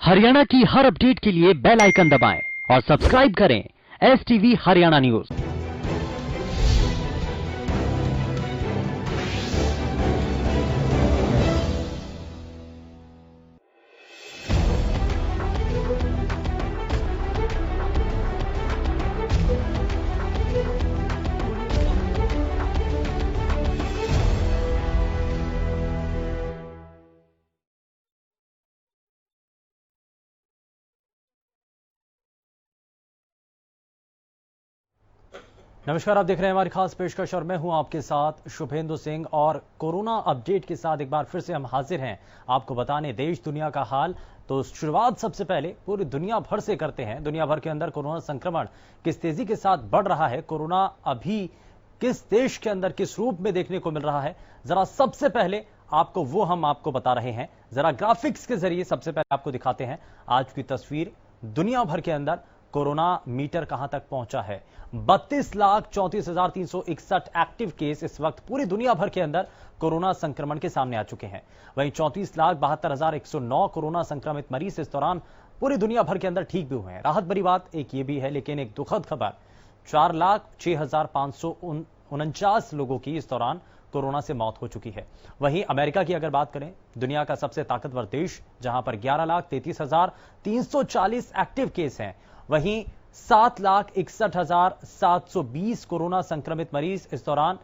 हरियाणा की हर अपडेट के लिए बेल आइकन दबाएं और सब्सक्राइब करें STV हरियाणा न्यूज। नमस्कार, आप देख रहे हैं हमारी खास पेशकश और मैं हूं आपके साथ शुभेंदु सिंह। और कोरोना अपडेट के साथ एक बार फिर से हम हाजिर हैं आपको बताने देश दुनिया का हाल। तो शुरुआत सबसे पहले पूरी दुनिया भर से करते हैं। दुनिया भर के अंदर कोरोना संक्रमण किस तेजी के साथ बढ़ रहा है, कोरोना अभी किस देश के अंदर किस रूप में देखने को मिल रहा है, जरा सबसे पहले हम आपको बता रहे हैं। जरा ग्राफिक्स के जरिए सबसे पहले आपको दिखाते हैं आज की तस्वीर। दुनिया भर के अंदर कोरोना मीटर कहां तक पहुंचा है। 32,34,361 एक्टिव केस इस वक्त पूरी दुनिया भर के अंदर कोरोना संक्रमण के सामने आ चुके हैं। वहीं 34,72,109 कोरोना संक्रमित मरीज इस दौरान पूरी दुनिया भर के अंदर ठीक भी हुए हैं। राहत भरी बात एक ये भी है, लेकिन एक दुखद खबर, 4,06,549 लोगों की इस दौरान कोरोना से मौत हो चुकी है। वहीं अमेरिका की अगर बात करें, दुनिया का सबसे ताकतवर देश, जहां पर 11,33,340 एक्टिव केस हैं, वहीं 7,61,720 कोरोना संक्रमित मरीज इस दौरान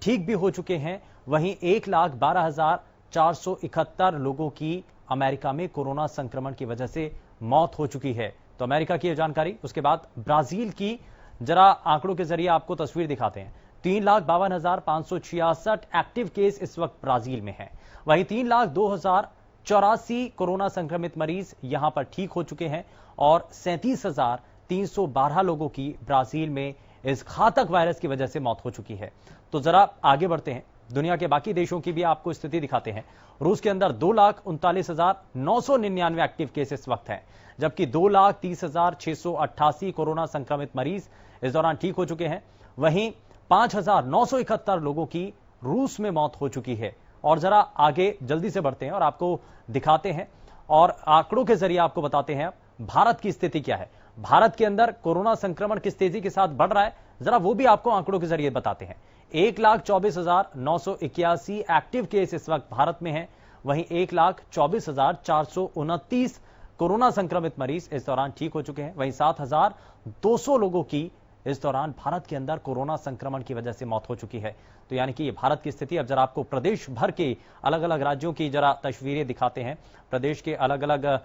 ठीक भी हो चुके हैं। वहीं 1,12,471 लोगों की अमेरिका में कोरोना संक्रमण की वजह से मौत हो चुकी है। तो अमेरिका की यह जानकारी। उसके बाद ब्राजील की जरा आंकड़ों के जरिए आपको तस्वीर दिखाते हैं। 3,52,566 एक्टिव केस इस वक्त ब्राजील में है। वहीं 3,02,084 कोरोना संक्रमित मरीज यहां पर ठीक हो चुके हैं और 37,312 लोगों की ब्राजील में इस घातक वायरस की वजह से मौत हो चुकी है। तो जरा आगे बढ़ते हैं, दुनिया के बाकी देशों की भी आपको स्थिति दिखाते हैं। रूस के अंदर 2,39,999 एक्टिव केस इस वक्त हैं, जबकि 2,30,688 कोरोना संक्रमित मरीज इस दौरान ठीक हो चुके हैं। वहीं 5,971 लोगों की रूस में मौत हो चुकी है। और जरा आगे जल्दी से बढ़ते हैं और आपको दिखाते हैं और आंकड़ों के जरिए आपको बताते हैं भारत की स्थिति क्या है। भारत के अंदर कोरोना संक्रमण किस तेजी के साथ बढ़ रहा है, जरा वो भी आपको आंकड़ों के जरिए बताते हैं। 1,24,981 एक्टिव केस इस वक्त भारत में हैं। वहीं 1,24,429 कोरोना संक्रमित मरीज इस दौरान ठीक हो चुके हैं। वहीं 7,200 लोगों की इस दौरान भारत के अंदर कोरोना संक्रमण की वजह से मौत हो चुकी है। तो यानी कि ये भारत की स्थिति। अब जरा आपको प्रदेश भर के अलग अलग राज्यों की जरा तस्वीरें दिखाते हैं। प्रदेश के अलग अलग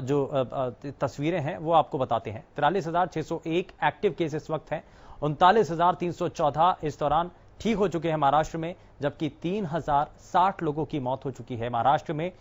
जो तस्वीरें हैं वो आपको बताते हैं। 43,601 एक्टिव केस इस वक्त हैं। 39,314 इस दौरान ठीक हो चुके हैं महाराष्ट्र में, जबकि 3,060 लोगों की मौत हो चुकी है महाराष्ट्र में।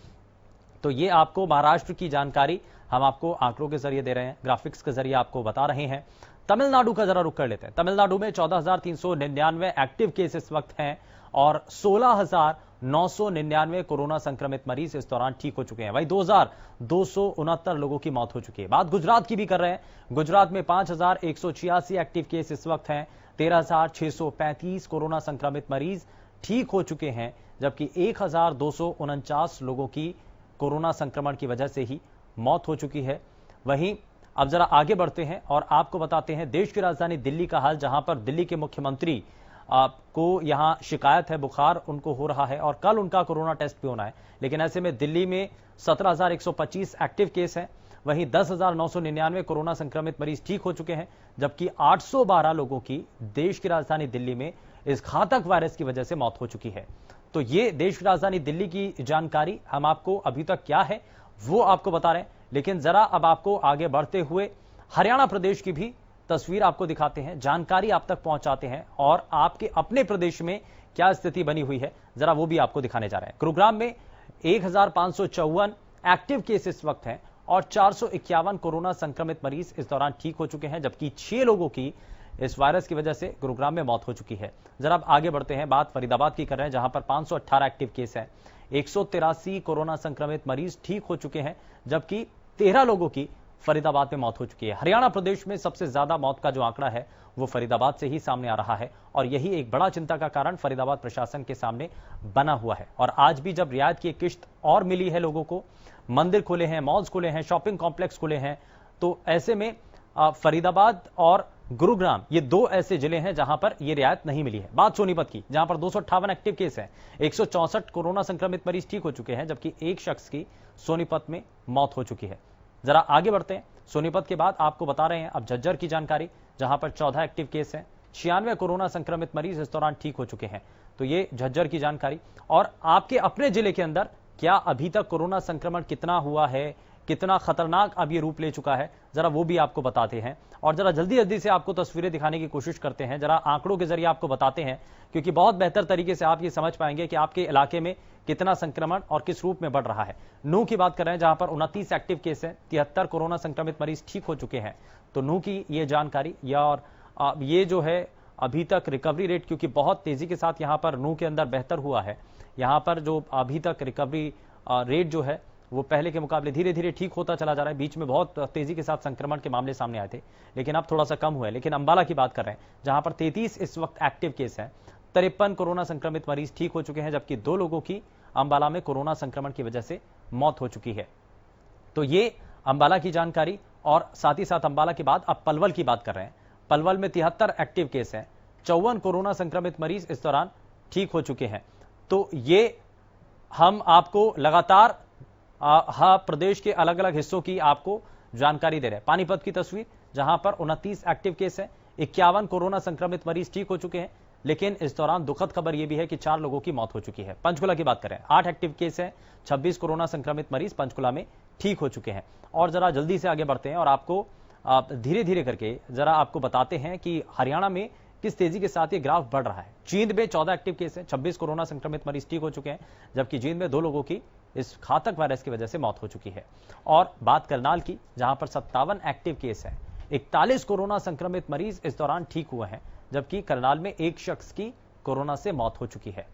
तो ये आपको महाराष्ट्र की जानकारी हम आपको आंकड़ों के जरिए दे रहे हैं, ग्राफिक्स के जरिए आपको बता रहे हैं। तमिलनाडु का जरा रुख कर लेते हैं। तमिलनाडु में 14,399 एक्टिव केस इस वक्त हैं और 16,999 कोरोना संक्रमित मरीज इस दौरान ठीक हो चुके हैं। वहीं 2,269 लोगों की मौत हो चुकी है। बात गुजरात की भी कर रहे हैं। गुजरात में 5,186 एक्टिव केस इस वक्त हैं। 13,635 कोरोना संक्रमित मरीज ठीक हो चुके हैं, जबकि 1,249 लोगों की कोरोना संक्रमण की वजह से ही मौत हो चुकी है। वहीं अब जरा आगे बढ़ते हैं और आपको बताते हैं देश की राजधानी दिल्ली का हाल, जहां पर दिल्ली के मुख्यमंत्री को यहां शिकायत है, बुखार उनको हो रहा है और कल उनका कोरोना टेस्ट भी होना है। लेकिन ऐसे में दिल्ली में 17,125 एक्टिव केस हैं। वहीं 10,999 कोरोना संक्रमित मरीज ठीक हो चुके हैं, जबकि 812 लोगों की देश की राजधानी दिल्ली में इस घातक वायरस की वजह से मौत हो चुकी है। तो ये देश की राजधानी दिल्ली की जानकारी हम आपको अभी तक क्या है वो आपको बता रहे हैं। लेकिन जरा अब आपको आगे बढ़ते हुए हरियाणा प्रदेश की भी तस्वीर आपको दिखाते हैं, जानकारी आप तक पहुंचाते हैं और आपके अपने प्रदेश में क्या स्थिति बनी हुई है जरा वो भी आपको दिखाने जा रहे हैं। गुरुग्राम में 1,554 एक्टिव केस इस वक्त हैं और 451 कोरोना संक्रमित मरीज इस दौरान ठीक हो चुके हैं, जबकि 6 लोगों की इस वायरस की वजह से गुरुग्राम में मौत हो चुकी है। जरा अब आगे बढ़ते हैं, बात फरीदाबाद की कर रहे हैं, जहां पर 518 एक्टिव केस हैं। 183 कोरोना संक्रमित मरीज ठीक हो चुके हैं, जबकि 13 लोगों की फरीदाबाद में मौत हो चुकी है। हरियाणा प्रदेश में सबसे ज्यादा मौत का जो आंकड़ा है वो फरीदाबाद से ही सामने आ रहा है और यही एक बड़ा चिंता का कारण फरीदाबाद प्रशासन के सामने बना हुआ है। और आज भी जब रियायत की एक किश्त और मिली है लोगों को, मंदिर खुले हैं, मॉल्स खुले हैं, शॉपिंग कॉम्प्लेक्स खुले हैं, तो ऐसे में फरीदाबाद और गुरुग्राम ये दो ऐसे जिले हैं जहां पर ये रियायत नहीं मिली है। बात सोनीपत की, जहां पर 258 एक्टिव केस हैं, 164 कोरोना संक्रमित मरीज ठीक हो चुके हैं, जबकि एक शख्स की सोनीपत में मौत हो चुकी है। जरा आगे बढ़ते हैं। सोनीपत के बाद आपको बता रहे हैं अब झज्जर की जानकारी, जहां पर 14 एक्टिव केस हैं, 96 कोरोना संक्रमित मरीज इस दौरान ठीक हो चुके हैं। तो ये झज्जर की जानकारी। और आपके अपने जिले के अंदर क्या अभी तक कोरोना संक्रमण कितना हुआ है, कितना खतरनाक अब ये रूप ले चुका है, जरा वो भी आपको बताते हैं। और जरा जल्दी जल्दी से आपको तस्वीरें दिखाने की कोशिश करते हैं, जरा आंकड़ों के जरिए आपको बताते हैं, क्योंकि बहुत बेहतर तरीके से आप ये समझ पाएंगे कि आपके इलाके में कितना संक्रमण और किस रूप में बढ़ रहा है। नूह की बात कर रहे हैं, जहां पर 29 एक्टिव केस हैं, 73 कोरोना संक्रमित मरीज ठीक हो चुके हैं। तो नूह की ये जानकारी, या और ये जो है अभी तक रिकवरी रेट, क्योंकि बहुत तेजी के साथ यहां पर नूह के अंदर बेहतर हुआ है, यहां पर जो अभी तक रिकवरी रेट जो है वो पहले के मुकाबले धीरे धीरे ठीक होता चला जा रहा है। बीच में बहुत तेजी के साथ संक्रमण के मामले सामने आए थे, लेकिन अब थोड़ा सा कम हुआ है। लेकिन अंबाला की बात कर रहे हैं, जहां पर 33 इस वक्त एक्टिव केस हैं, 53 कोरोना संक्रमित मरीज ठीक हो चुके हैं, जबकि 2 लोगों की अंबाला में कोरोना संक्रमण की वजह से मौत हो चुकी है। तो ये अंबाला की जानकारी। और साथ ही साथ अंबाला के बाद अब पलवल की बात कर रहे हैं। पलवल में 73 एक्टिव केस हैं, 54 कोरोना संक्रमित मरीज इस दौरान ठीक हो चुके हैं। तो ये हम आपको लगातार प्रदेश के अलग अलग हिस्सों की आपको जानकारी दे रहे हैं। पानीपत की तस्वीर, जहां पर 29 एक्टिव केस हैं, 51 कोरोना संक्रमित मरीज ठीक हो चुके हैं, लेकिन इस दौरान दुखद खबर यह भी है कि 4 लोगों की मौत हो चुकी है। पंचकुला की बात करें, 8 एक्टिव केस हैं, 26 कोरोना संक्रमित मरीज पंचकुला में ठीक हो चुके हैं। और जरा जल्दी से आगे बढ़ते हैं और आपको धीरे धीरे करके जरा आपको बताते हैं कि हरियाणा में किस तेजी के साथ ये ग्राफ बढ़ रहा है। जींद में 14 एक्टिव केस हैं, 26 कोरोना संक्रमित मरीज ठीक हो चुके हैं, जबकि जींद में 2 लोगों की इस घातक वायरस की वजह से मौत हो चुकी है। और बात करनाल की, जहां पर 57 एक्टिव केस है, 41 कोरोना संक्रमित मरीज इस दौरान ठीक हुए हैं, जबकि करनाल में एक शख्स की कोरोना से मौत हो चुकी है।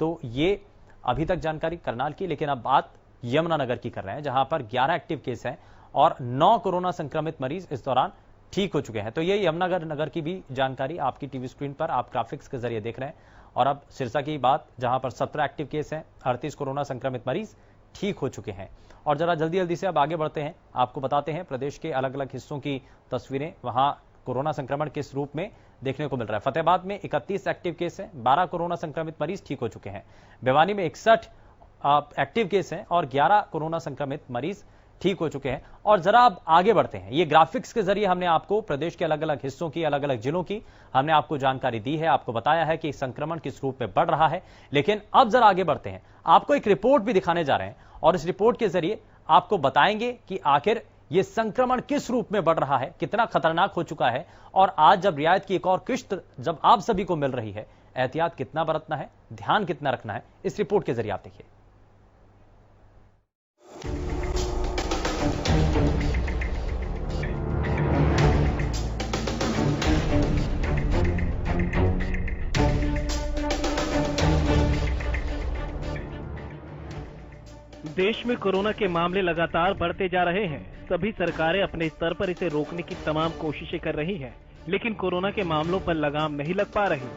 तो ये अभी तक जानकारी करनाल की। लेकिन अब बात यमुनानगर की कर रहे हैं, जहां पर 11 एक्टिव केस हैं और 9 कोरोना संक्रमित मरीज इस दौरान ठीक हो चुके हैं। तो ये यमुनानगर की भी जानकारी आपकी टीवी स्क्रीन पर आप ग्राफिक्स के जरिए देख रहे हैं। और अब सिरसा की बात, जहां पर 17 एक्टिव केस हैं, 38 कोरोना संक्रमित मरीज ठीक हो चुके हैं। और जरा जल्दी जल्दी से अब आगे बढ़ते हैं, आपको बताते हैं प्रदेश के अलग अलग हिस्सों की तस्वीरें, वहां कोरोना संक्रमण किस रूप में देखने को मिल रहा है। फतेहाबाद में 31 एक्टिव केस हैं, 12 कोरोना संक्रमित मरीज ठीक हो चुके हैं। भिवानी में 61 एक्टिव केस हैं और 11 कोरोना संक्रमित मरीज ठीक हो चुके हैं। और जरा अब आगे बढ़ते हैं, ये ग्राफिक्स के जरिए हमने आपको प्रदेश के अलग अलग हिस्सों की, अलग अलग जिलों की हमने आपको जानकारी दी है, आपको बताया है कि संक्रमण किस रूप में बढ़ रहा है। लेकिन अब जरा आगे बढ़ते हैं, आपको एक रिपोर्ट भी दिखाने जा रहे हैं और इस रिपोर्ट के जरिए आपको बताएंगे कि आखिर ये संक्रमण किस रूप में बढ़ रहा है, कितना खतरनाक हो चुका है। और आज जब रियायत की एक और किश्त जब आप सभी को मिल रही है, एहतियात कितना बरतना है, ध्यान कितना रखना है, इस रिपोर्ट के जरिए आप देखिए। देश में कोरोना के मामले लगातार बढ़ते जा रहे हैं। सभी सरकारें अपने स्तर पर इसे रोकने की तमाम कोशिशें कर रही हैं, लेकिन कोरोना के मामलों पर लगाम नहीं लग पा रही।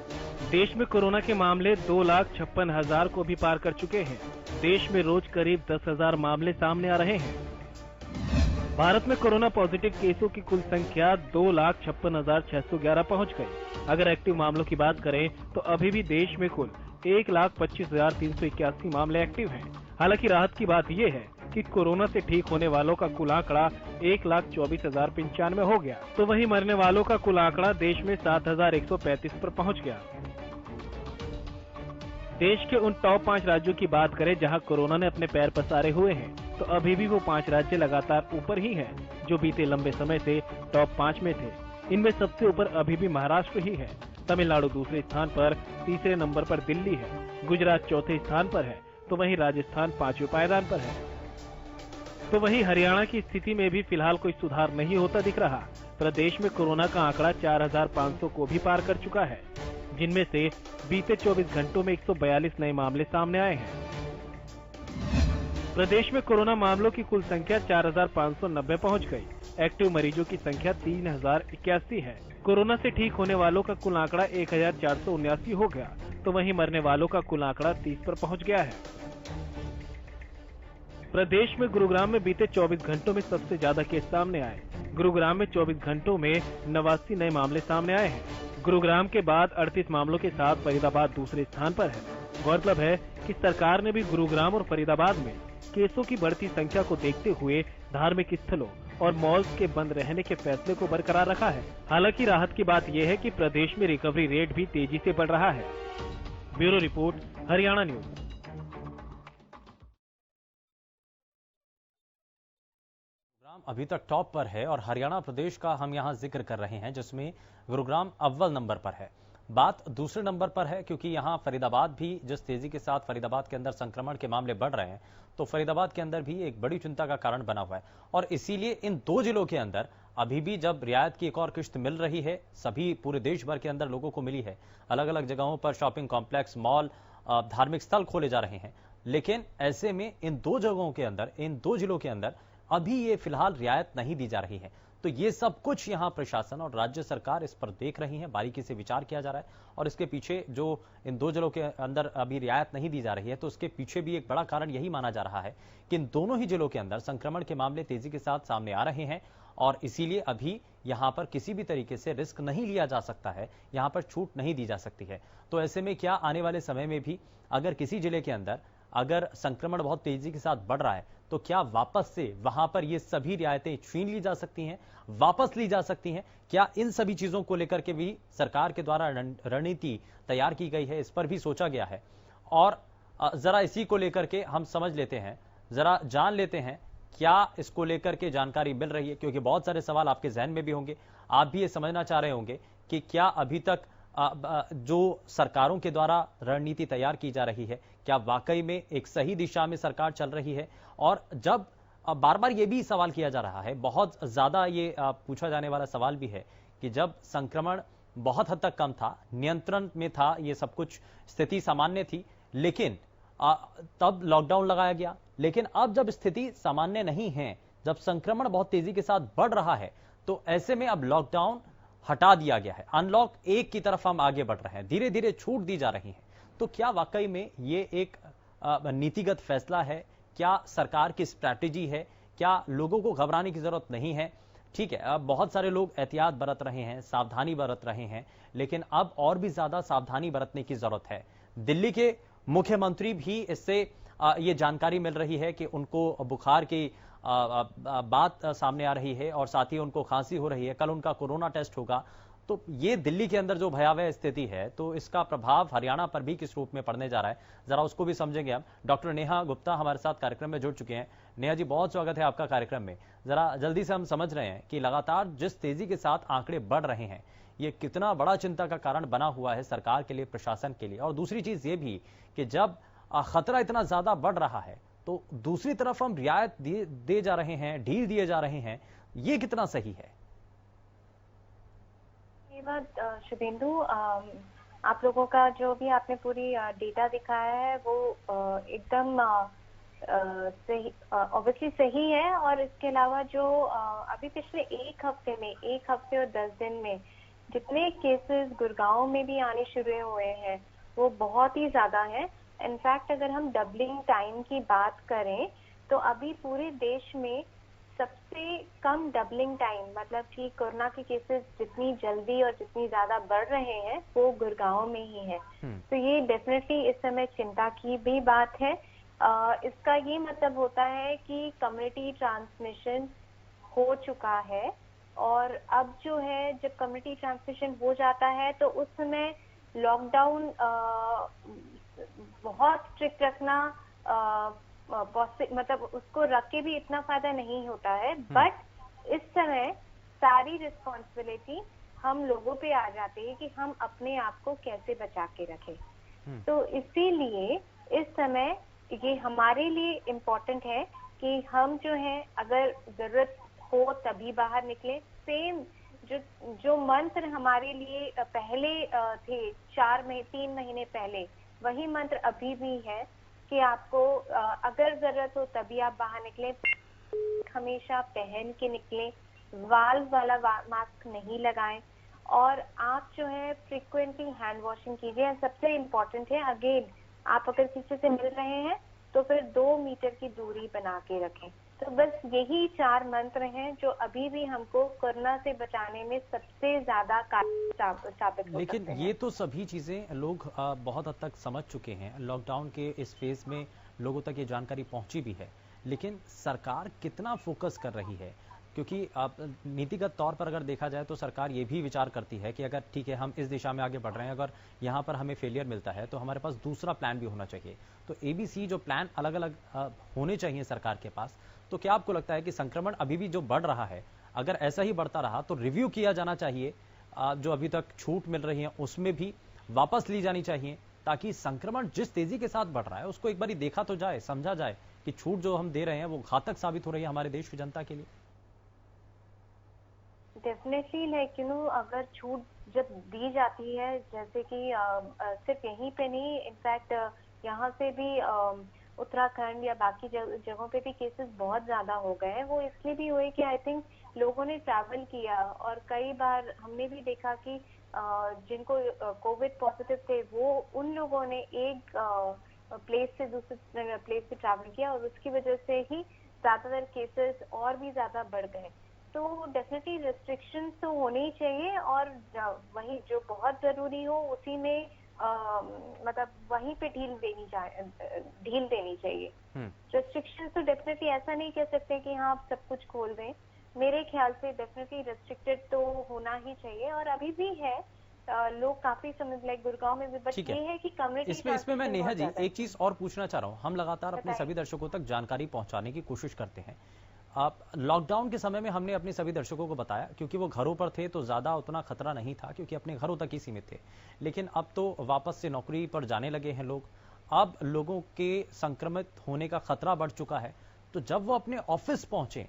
देश में कोरोना के मामले 2,56,000 को भी पार कर चुके हैं। देश में रोज करीब 10,000 मामले सामने आ रहे हैं। भारत में कोरोना पॉजिटिव केसों की कुल संख्या 2,56,611 पहुँच गई। अगर एक्टिव मामलों की बात करें तो अभी भी देश में कुल 1,25,381 मामले एक्टिव हैं। हालांकि राहत की बात यह है कि कोरोना से ठीक होने वालों का कुल आंकड़ा 1,24,095 हो गया, तो वहीं मरने वालों का कुल आंकड़ा देश में 7,135 पर पहुंच गया। देश के उन टॉप 5 राज्यों की बात करें जहां कोरोना ने अपने पैर पसारे हुए हैं, तो अभी भी वो 5 राज्य लगातार ऊपर ही हैं, जो बीते लंबे समय से टॉप 5 में थे। इनमें सबसे ऊपर अभी भी महाराष्ट्र ही है। तमिलनाडु दूसरे स्थान पर, तीसरे नंबर पर दिल्ली है, गुजरात चौथे स्थान पर है, तो वहीं राजस्थान 5वें पायदान पर है। तो वहीं हरियाणा की स्थिति में भी फिलहाल कोई सुधार नहीं होता दिख रहा। प्रदेश में कोरोना का आंकड़ा 4,500 को भी पार कर चुका है, जिनमें से बीते 24 घंटों में 142 नए मामले सामने आए हैं। प्रदेश में कोरोना मामलों की कुल संख्या 4,590 पहुंच गई। एक्टिव मरीजों की संख्या 3,081 है। कोरोना से ठीक होने वालों का कुल आंकड़ा 1,479 हो गया, तो वहीं मरने वालों का कुल आंकड़ा 30 पर पहुंच गया है। प्रदेश में गुरुग्राम में बीते 24 घंटों में सबसे ज्यादा केस सामने आए। गुरुग्राम में 24 घंटों में 89 नए मामले सामने आए हैं। गुरुग्राम के बाद 38 मामलों के साथ फरीदाबाद दूसरे स्थान पर है। गौरतलब है कि सरकार ने भी गुरुग्राम और फरीदाबाद में केसों की बढ़ती संख्या को देखते हुए धार्मिक स्थलों और मॉल्स के बंद रहने के फैसले को बरकरार रखा है। हालांकि राहत की बात यह है कि प्रदेश में रिकवरी रेट भी तेजी से बढ़ रहा है। Bureau report, Haryana news. Gurugram अभी तक टॉप पर है और हरियाणा प्रदेश का हम यहां जिक्र कर रहे हैं, जिसमें गुरुग्राम अव्वल नंबर पर है। बात दूसरे नंबर पर है क्योंकि यहां फरीदाबाद भी जिस तेजी के साथ फरीदाबाद के अंदर संक्रमण के मामले बढ़ रहे हैं, तो फरीदाबाद के अंदर भी एक बड़ी चिंता का कारण बना हुआ है। और इसीलिए इन दो जिलों के अंदर अभी भी जब रियायत की एक और किश्त मिल रही है, सभी पूरे देश भर के अंदर लोगों को मिली है। अलग अलग जगहों पर शॉपिंग कॉम्प्लेक्स, मॉल, धार्मिक स्थल खोले जा रहे हैं, लेकिन ऐसे में इन दो जगहों के अंदर, इन दो जिलों के अंदर अभी ये फिलहाल रियायत नहीं दी जा रही है। तो ये सब कुछ यहां प्रशासन और राज्य सरकार इस पर देख रही है, बारीकी से विचार किया जा रहा है। और इसके पीछे जो इन दो जिलों के अंदर अभी रियायत नहीं दी जा रही है, तो उसके पीछे भी एक बड़ा कारण यही माना जा रहा है कि इन दोनों ही जिलों के अंदर संक्रमण के मामले तेजी के साथ सामने आ रहे हैं और इसीलिए अभी यहां पर किसी भी तरीके से रिस्क नहीं लिया जा सकता है, यहां पर छूट नहीं दी जा सकती है। तो ऐसे में क्या आने वाले समय में भी अगर किसी जिले के अंदर अगर संक्रमण बहुत तेजी के साथ बढ़ रहा है, तो क्या वापस से वहां पर ये सभी रियायतें छीन ली जा सकती हैं, वापस ली जा सकती हैं? क्या इन सभी चीजों को लेकर के भी सरकार के द्वारा रणनीति तैयार की गई है, इस पर भी सोचा गया है? और जरा इसी को लेकर के हम समझ लेते हैं, जरा जान लेते हैं क्या इसको लेकर के जानकारी मिल रही है, क्योंकि बहुत सारे सवाल आपके जहन में भी होंगे। आप भी ये समझना चाह रहे होंगे कि क्या अभी तक जो सरकारों के द्वारा रणनीति तैयार की जा रही है, क्या वाकई में एक सही दिशा में सरकार चल रही है? और जब बार बार ये भी सवाल किया जा रहा है, बहुत ज्यादा ये पूछा जाने वाला सवाल भी है कि जब संक्रमण बहुत हद तक कम था, नियंत्रण में था, ये सब कुछ स्थिति सामान्य थी, लेकिन तब लॉकडाउन लगाया गया। लेकिन अब जब स्थिति सामान्य नहीं है, जब संक्रमण बहुत तेजी के साथ बढ़ रहा है, तो ऐसे में अब लॉकडाउन हटा दिया गया है, अनलॉक एक की तरफ हम आगे बढ़ रहे हैं, धीरे धीरे छूट दी जा रही है। तो क्या वाकई में ये एक नीतिगत फैसला है? क्या सरकार की स्ट्रैटेजी है? क्या लोगों को घबराने की जरूरत नहीं है? ठीक है, अब बहुत सारे लोग एहतियात बरत रहे हैं, सावधानी बरत रहे हैं, लेकिन अब और भी ज्यादा सावधानी बरतने की जरूरत है। दिल्ली के मुख्यमंत्री भी इससे ये जानकारी मिल रही है कि उनको बुखार की बात सामने आ रही है और साथ ही उनको खांसी हो रही है, कल उनका कोरोना टेस्ट होगा। तो ये दिल्ली के अंदर जो भयावह स्थिति है, तो इसका प्रभाव हरियाणा पर भी किस रूप में पड़ने जा रहा है, जरा उसको भी समझेंगे हम। डॉक्टर नेहा गुप्ता हमारे साथ कार्यक्रम में जुड़ चुके हैं। नेहा जी, बहुत स्वागत है आपका कार्यक्रम में। जरा जल्दी से हम समझ रहे हैं कि लगातार जिस तेजी के साथ आंकड़े बढ़ रहे हैं, ये कितना बड़ा चिंता का कारण बना हुआ है सरकार के लिए, प्रशासन के लिए। और दूसरी चीज ये भी कि जब खतरा इतना ज्यादा बढ़ रहा है, तो दूसरी तरफ हम रियायत दे जा रहे हैं, ढील दिए जा रहे हैं, ये कितना सही है? ये बात शुभेंदु, आप लोगों का जो भी आपने पूरी डेटा दिखाया है वो एकदम सही, ऑब्वियसली सही है। और इसके अलावा जो अभी पिछले एक हफ्ते और 10 दिन में जितने केसेस गुड़गांव में भी आने शुरू हुए हैं, वो बहुत ही ज्यादा है। इनफैक्ट अगर हम डबलिंग टाइम की बात करें, तो अभी पूरे देश में सबसे कम डबलिंग टाइम, मतलब कि कोरोना के केसेस जितनी जल्दी और जितनी ज्यादा बढ़ रहे हैं, वो गुड़गांव में ही है। तो ये डेफिनेटली इस समय चिंता की भी बात है। इसका ये मतलब होता है कि कम्युनिटी ट्रांसमिशन हो चुका है, और अब जो है, जब कम्युनिटी ट्रांसमिशन हो जाता है तो उस समय लॉकडाउन बहुत स्ट्रिक्ट रखना मतलब उसको रख के भी इतना फायदा नहीं होता है। बट इस समय सारी रिस्पॉन्सिबिलिटी हम लोगों पे आ जाती है कि हम अपने आप को कैसे बचा के रखें। तो इसीलिए इस समय ये हमारे लिए इम्पोर्टेंट है कि हम जो है, अगर जरूरत हो तभी बाहर निकले। सेम जो मंत्र हमारे लिए पहले थे 3 महीने पहले, वही मंत्र अभी भी है। कि आपको अगर जरूरत हो तभी आप बाहर निकलें, हमेशा पहन के निकलें, वाल्व वाला मास्क नहीं लगाएं, और आप जो है फ्रिक्वेंटली हैंड वॉशिंग कीजिए। सबसे इम्पोर्टेंट है, अगेन आप अगर किसी से मिल रहे हैं तो फिर 2 मीटर की दूरी बना के रखें। तो बस यही 4 मंत्र हैं जो अभी भी हमको कोरोना से बचाने में सबसे ज्यादा साबित हो लेकिन सकते हैं। ये तो सभी चीजें लोग बहुत हद तक समझ चुके हैं। लॉकडाउन के इस फेज में लोगों तक ये जानकारी पहुंची भी है, लेकिन सरकार कितना फोकस कर रही है? क्योंकि आप नीतिगत तौर पर अगर देखा जाए तो सरकार ये भी विचार करती है कि अगर ठीक है हम इस दिशा में आगे बढ़ रहे हैं, अगर यहाँ पर हमें फेलियर मिलता है तो हमारे पास दूसरा प्लान भी होना चाहिए। तो ABC जो प्लान अलग अलग होने चाहिए सरकार के पास। तो क्या आपको लगता है कि संक्रमण अभी भी जो बढ़ रहा है, अगर ऐसा ही बढ़ता रहा तो रिव्यू किया जाना चाहिए, जो अभी तक छूट मिल रही है उसमें भी वापस ली जानी चाहिए, ताकि संक्रमण जिस तेजी के साथ बढ़ रहा है उसको एक बार देखा तो जाए, समझा जाए कि छूट जो हम दे रहे हैं वो घातक साबित हो रही है हमारे देश की जनता के लिए? डेफिनेटली, लाइक अगर छूट जब दी जाती है, जैसे कि सिर्फ यहीं पे नहीं, इनफैक्ट यहाँ से भी उत्तराखंड या बाकी जगहों पे भी केसेस बहुत ज्यादा हो गए हैं। वो इसलिए भी हुए कि आई थिंक लोगों ने ट्रैवल किया, और कई बार हमने भी देखा कि जिनको कोविड पॉजिटिव थे वो उन लोगों ने एक प्लेस से दूसरे प्लेस पे ट्रैवल किया, और उसकी वजह से ही ज्यादातर केसेस और भी ज्यादा बढ़ गए। तो डेफिनेटली रिस्ट्रिक्शंस तो होने ही चाहिए, और वही जो बहुत जरूरी हो उसी में मतलब वहीं पे ढील देनी चाहिए। रिस्ट्रिक्शंस तो डेफिनेटली ऐसा नहीं कह सकते कि हाँ आप सब कुछ खोल दें। मेरे ख्याल से डेफिनेटली रिस्ट्रिक्टेड तो होना ही चाहिए, और अभी भी है। लोग काफी समझ, लाइक गुड़गांव में भी, बट ठीक ये है कि कम्युनिटी इसमें मैं नेहा जी एक चीज और पूछना चाह रहा हूँ। हम लगातार अपने सभी दर्शकों तक जानकारी पहुंचाने की कोशिश करते हैं। आप लॉकडाउन के समय में हमने अपने सभी दर्शकों को बताया, क्योंकि वो घरों पर थे तो ज्यादा उतना खतरा नहीं था, क्योंकि अपने घरों तक ही सीमित थे। लेकिन अब तो वापस से नौकरी पर जाने लगे हैं लोग, अब लोगों के संक्रमित होने का खतरा बढ़ चुका है। तो जब वो अपने ऑफिस पहुंचे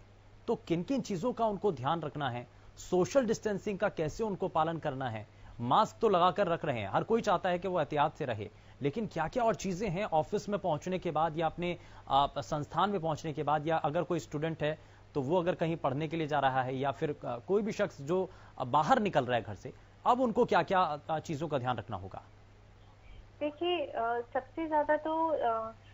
तो किन किन चीजों का उनको ध्यान रखना है, सोशल डिस्टेंसिंग का कैसे उनको पालन करना है? मास्क तो लगाकर रख रहे हैं, हर कोई चाहता है कि वो एहतियात से रहे, लेकिन क्या क्या और चीजें हैं ऑफिस में पहुंचने के बाद या अपने संस्थान में पहुंचने के बाद, या अगर कोई स्टूडेंट है तो वो अगर कहीं पढ़ने के लिए जा रहा है, या फिर कोई भी शख्स जो बाहर निकल रहा है घर से, अब उनको क्या क्या चीजों का ध्यान रखना होगा? देखिए, सबसे ज्यादा तो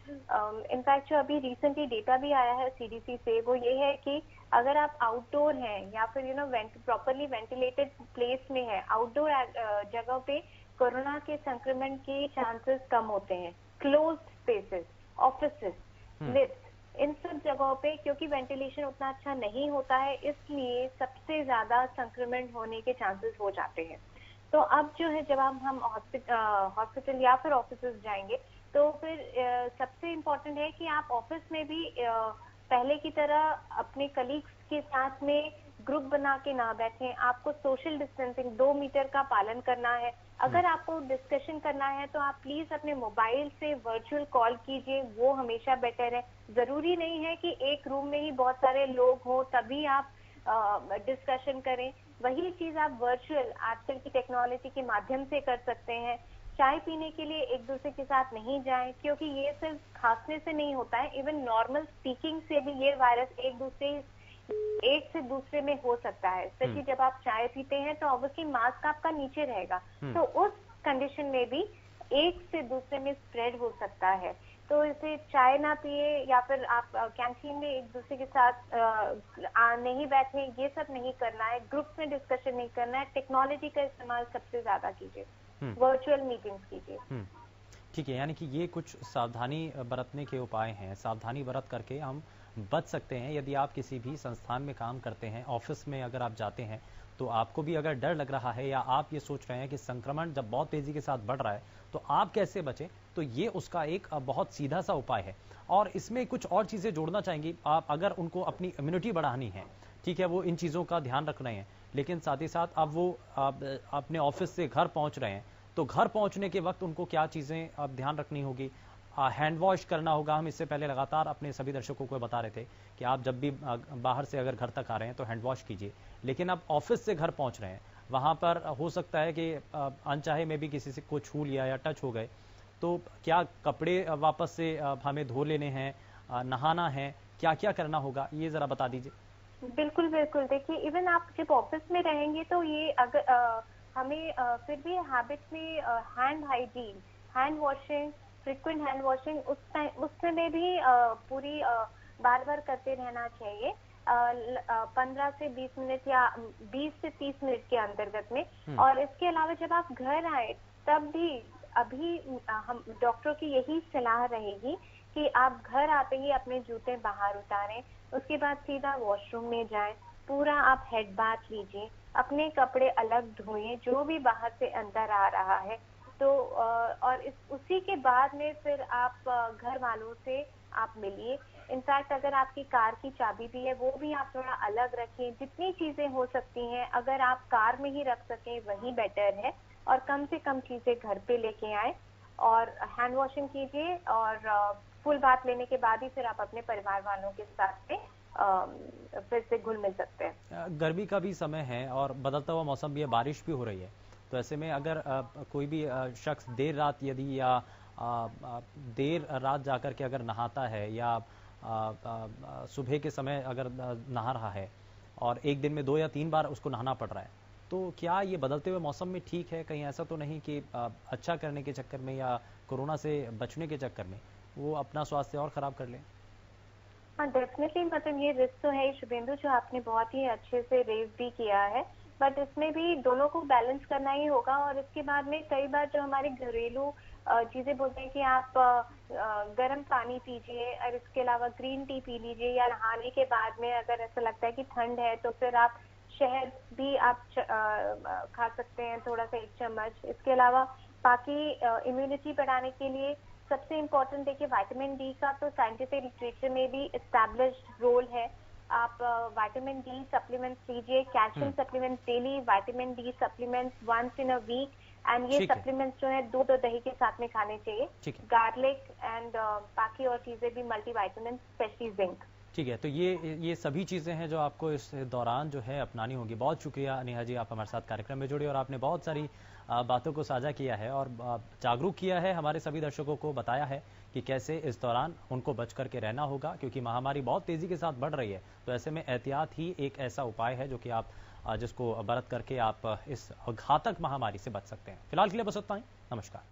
इनफैक्ट जो अभी रिसेंटली डेटा भी आया है CDC से, वो ये है कि अगर आप आउटडोर हैं या फिर प्रॉपरली वेंटिलेटेड प्लेस में है, आउटडोर जगह पे कोरोना के संक्रमण के चांसेस कम होते हैं। क्लोज्ड स्पेसेस, ऑफिसेस, लिफ्ट, इन सब जगहों पे क्योंकि वेंटिलेशन उतना अच्छा नहीं होता है, इसलिए सबसे ज्यादा संक्रमण होने के चांसेस हो जाते हैं। तो अब जो है, जब हम हॉस्पिटल या फिर ऑफिस जाएंगे तो फिर सबसे इम्पोर्टेंट है कि आप ऑफिस में भी पहले की तरह अपने कलीग्स के साथ में ग्रुप बना के ना बैठें। आपको सोशल डिस्टेंसिंग 2 मीटर का पालन करना है। अगर आपको डिस्कशन करना है तो आप प्लीज अपने मोबाइल से वर्चुअल कॉल कीजिए, वो हमेशा बेटर है। जरूरी नहीं है कि एक रूम में ही बहुत सारे लोग हो तभी आप डिस्कशन करें। वही चीज आप वर्चुअल आजकल की टेक्नोलॉजी के माध्यम से कर सकते हैं। चाय पीने के लिए एक दूसरे के साथ नहीं जाएं, क्योंकि ये सिर्फ खांसने से नहीं होता है, इवन नॉर्मल स्पीकिंग से भी ये वायरस एक से दूसरे में हो सकता है। स्पेशली जब आप चाय पीते हैं तो ऑब्वियसली मास्क आपका नीचे रहेगा, तो उस कंडीशन में भी एक से दूसरे में स्प्रेड हो सकता है। तो इसे चाय ना पिए, या फिर आप कैंटीन में एक दूसरे के साथ नहीं बैठे, ये सब नहीं करना है। ग्रुप में डिस्कशन नहीं करना है। टेक्नोलॉजी का इस्तेमाल सबसे ज्यादा कीजिए, वर्चुअल मीटिंग्स कीजिए। ठीक है, यानी कि ये कुछ सावधानी बरतने के उपाय हैं। सावधानी बरत करके हम बच सकते हैं। यदि आप किसी भी संस्थान में काम करते हैं, ऑफिस में अगर आप जाते हैं, तो आपको भी अगर डर लग रहा है या आप ये सोच रहे हैं कि संक्रमण जब बहुत तेजी के साथ बढ़ रहा है तो आप कैसे बचें, तो ये उसका एक बहुत सीधा सा उपाय है। और इसमें कुछ और चीजें जोड़ना चाहेंगी आप, अगर उनको अपनी इम्यूनिटी बढ़ानी है, ठीक है, वो इन चीजों का ध्यान रख रहे हैं, लेकिन साथ ही साथ अब वो अपने ऑफिस से घर पहुंच रहे हैं, तो घर पहुंचने के वक्त उनको क्या चीजें अब ध्यान रखनी होगी? हैंड वॉश करना होगा। हम इससे पहले लगातार अपने सभी दर्शकों को बता रहे थे कि आप जब भी बाहर से अगर घर तक आ रहे हैं तो हैंड वॉश कीजिए, लेकिन अब ऑफिस से घर पहुंच रहे हैं, वहां पर हो सकता है कि अनचाहे में भी किसी से को छू लिया या टच हो गए, तो क्या कपड़े वापस से हमें धो लेने हैं, नहाना है, क्या क्या करना होगा, ये जरा बता दीजिए। बिल्कुल बिल्कुल, देखिए इवन आप जब ऑफिस में रहेंगे तो ये अगर हमें फिर भी हैबिट में hand hygiene, hand washing, frequent hand washing उस समय भी पूरी बार बार करते रहना चाहिए। 15 से 20 मिनट या 20 से 30 मिनट के अंतर्गत में। और इसके अलावा जब आप घर आए तब भी अभी हम डॉक्टर की यही सलाह रहेगी कि आप घर आते ही अपने जूते बाहर उतारें, उसके बाद सीधा वॉशरूम में जाएं, पूरा आप हेड बाथ लीजिए, अपने कपड़े अलग धोएं जो भी बाहर से अंदर आ रहा है। तो और उसी के बाद में फिर आप घर वालों से आप मिलिए। इनफैक्ट अगर आपकी कार की चाबी भी है वो भी आप थोड़ा अलग रखें। जितनी चीजें हो सकती हैं अगर आप कार में ही रख सकें वही बेटर है, और कम से कम चीजें घर पे लेके आए और हैंड वॉशिंग कीजिए, और फुल बाथ लेने के बाद ही फिर आप अपने परिवार वालों के साथ में फिर से घुल मिल सकते हैं। गर्मी का भी समय है और बदलता हुआ मौसम भी है, बारिश भी हो रही है, तो ऐसे में अगर कोई भी शख्स देर रात यदि या देर रात जाकर के अगर नहाता है या सुबह के समय अगर नहा रहा है और एक दिन में 2 या 3 बार उसको नहाना पड़ रहा है, तो क्या ये बदलते हुए मौसम में ठीक है? कहीं ऐसा तो नहीं कि अच्छा करने के चक्कर में या कोरोना से बचने के चक्कर में वो अपना स्वास्थ्य और खराब कर लें? हाँ डेफिनेटली, मतलब ये रिस्क तो है ही शुभेंदु, जो आपने बहुत ही अच्छे से रेज भी किया है। बट इसमें भी दोनों को बैलेंस करना ही होगा। और इसके बाद में कई बार जो हमारे घरेलू चीजें बोलते हैं कि आप गर्म पानी पीजिए, और इसके अलावा ग्रीन टी पी लीजिए, या नहाने के बाद में अगर ऐसा लगता है कि ठंड है तो फिर आप शहद भी आप खा सकते हैं, थोड़ा सा 1 चम्मच। इसके अलावा बाकी इम्यूनिटी बढ़ाने के लिए सबसे इम्पोर्टेंट देखिए विटामिन डी का तो साइंटिफिक लिटरेचर में भी एस्टैब्लिश्ड रोल है। आप विटामिन डी सप्लीमेंट्स लीजिए, calcium supplements daily, vitamin D supplements once in a week. And ये ठीक है, सप्लीमेंट्स जो है दूध और दही के साथ में खाने चाहिए। ठीक है। गार्लिक एंड बाकी और चीजें भी मल्टीविटामिन, स्पेशली जिंक। ठीक है, तो ये सभी चीज़ें हैं जो आपको इस दौरान जो है अपनानी होंगी। बहुत शुक्रिया नेहा जी, आप हमारे साथ कार्यक्रम में जुड़े और आपने बहुत सारी बातों को साझा किया है और जागरूक किया है, हमारे सभी दर्शकों को बताया है कि कैसे इस दौरान उनको बच करके रहना होगा, क्योंकि महामारी बहुत तेज़ी के साथ बढ़ रही है। तो ऐसे में एहतियात ही एक ऐसा उपाय है जो कि आप जिसको बरत करके आप इस घातक महामारी से बच सकते हैं। फिलहाल के लिए बस उतना ही। नमस्कार।